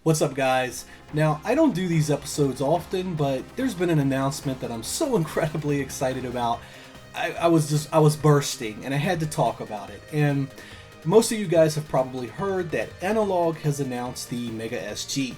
What's up, guys? Now, I don't do these episodes often, but there's been an announcement that I'm so incredibly excited about. I was bursting, and I had to talk about it. And most of you guys have probably heard that Analogue has announced the Mega SG.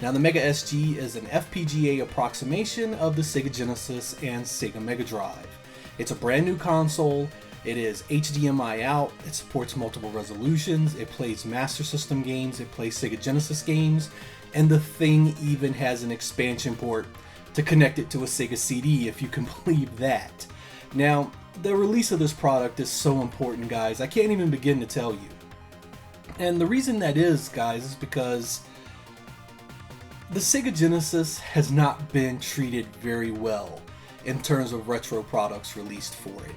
Now, the Mega SG is an FPGA approximation of the Sega Genesis and Sega Mega Drive. It's a brand new console. It is HDMI out, it supports multiple resolutions, it plays Master System games, it plays Sega Genesis games, and the thing even has an expansion port to connect it to a Sega CD, if you can believe that. Now, the release of this product is so important, guys, I can't even begin to tell you. And the reason that is, guys, is because the Sega Genesis has not been treated very well in terms of retro products released for it.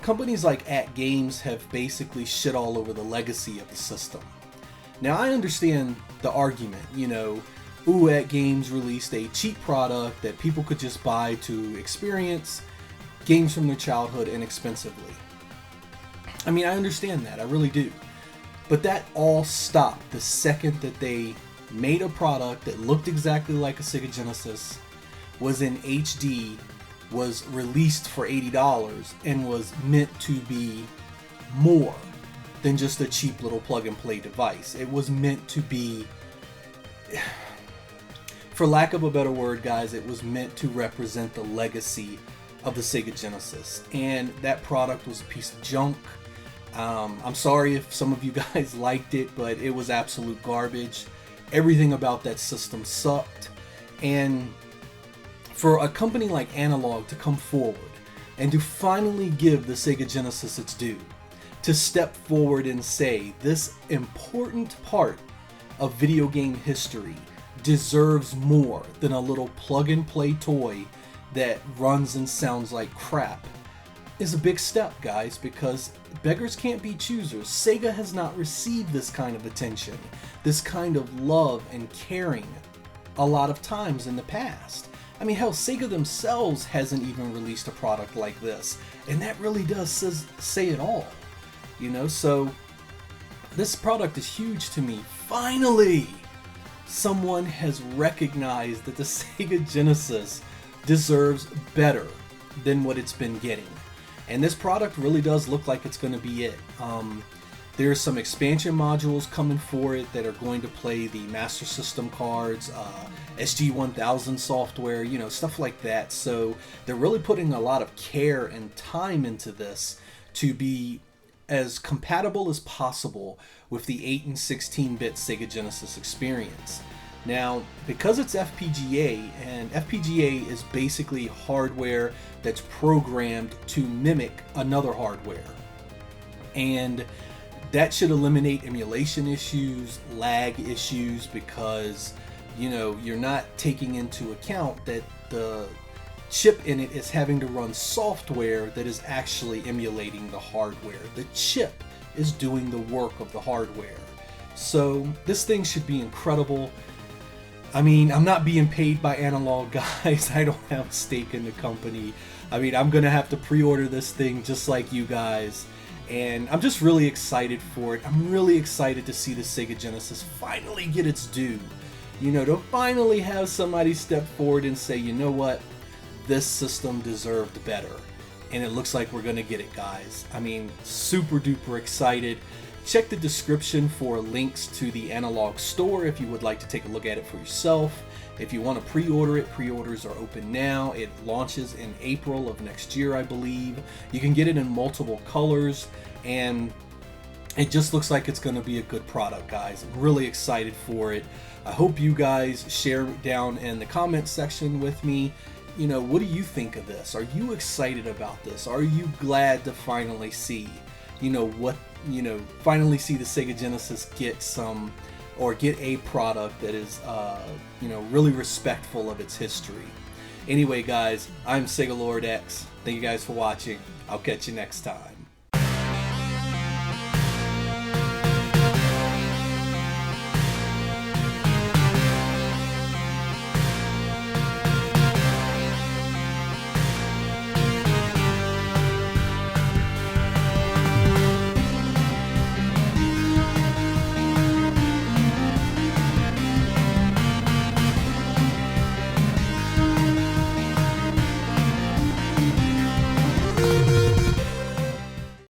Companies like AtGames have basically shit all over the legacy of the system. Now, I understand the argument, ooh, AtGames released a cheap product that people could just buy to experience games from their childhood inexpensively. I mean, I understand that, I really do. But that all stopped the second that they made a product that looked exactly like a Sega Genesis, was in HD, was released for $80 and was meant to be more than just a cheap little plug and play device. It was meant to be, for lack of a better word, guys, it was meant to represent the legacy of the Sega Genesis. And that product was a piece of junk. I'm sorry if some of you guys liked it, but it was absolute garbage. Everything about that system sucked. And for a company like Analogue to come forward and to finally give the Sega Genesis its due, to step forward and say this important part of video game history deserves more than a little plug-and-play toy that runs and sounds like crap, is a big step, guys, because beggars can't be choosers. Sega has not received this kind of attention, this kind of love and caring a lot of times in the past. I mean, hell, Sega themselves hasn't even released a product like this, and that really does say it all, So this product is huge to me. Finally, someone has recognized that the Sega Genesis deserves better than what it's been getting, and this product really does look like it's going to be it. There's some expansion modules coming for it that are going to play the Master System cards, SG-1000 software, stuff like that. So they're really putting a lot of care and time into this to be as compatible as possible with the 8 and 16-bit Sega Genesis experience. Now, because it's FPGA, and FPGA is basically hardware that's programmed to mimic another hardware, and that should eliminate emulation issues, lag issues, because you're not taking into account that the chip in it is having to run software that is actually emulating the hardware. The chip is doing the work of the hardware. So this thing should be incredible. I mean, I'm not being paid by Analogue, guys. I don't have a stake in the company. I mean, I'm gonna have to pre-order this thing just like you guys. And I'm just really excited for it. I'm really excited to see the Sega Genesis finally get its due. To finally have somebody step forward and say, you know what, this system deserved better. And it looks like we're gonna get it, guys. I mean, super duper excited. Check the description for links to the Analogue store if you would like to take a look at it for yourself. If you want to pre-order it, pre-orders are open now. It launches in April of next year, I believe. You can get it in multiple colors, and it just looks like it's going to be a good product, guys. I'm really excited for it. I hope you guys share down in the comment section with me. What do you think of this? Are you excited about this? Are you glad to finally see, finally see the Sega Genesis get a product that is, really respectful of its history. Anyway, guys, I'm Sega Lord X. Thank you guys for watching. I'll catch you next time.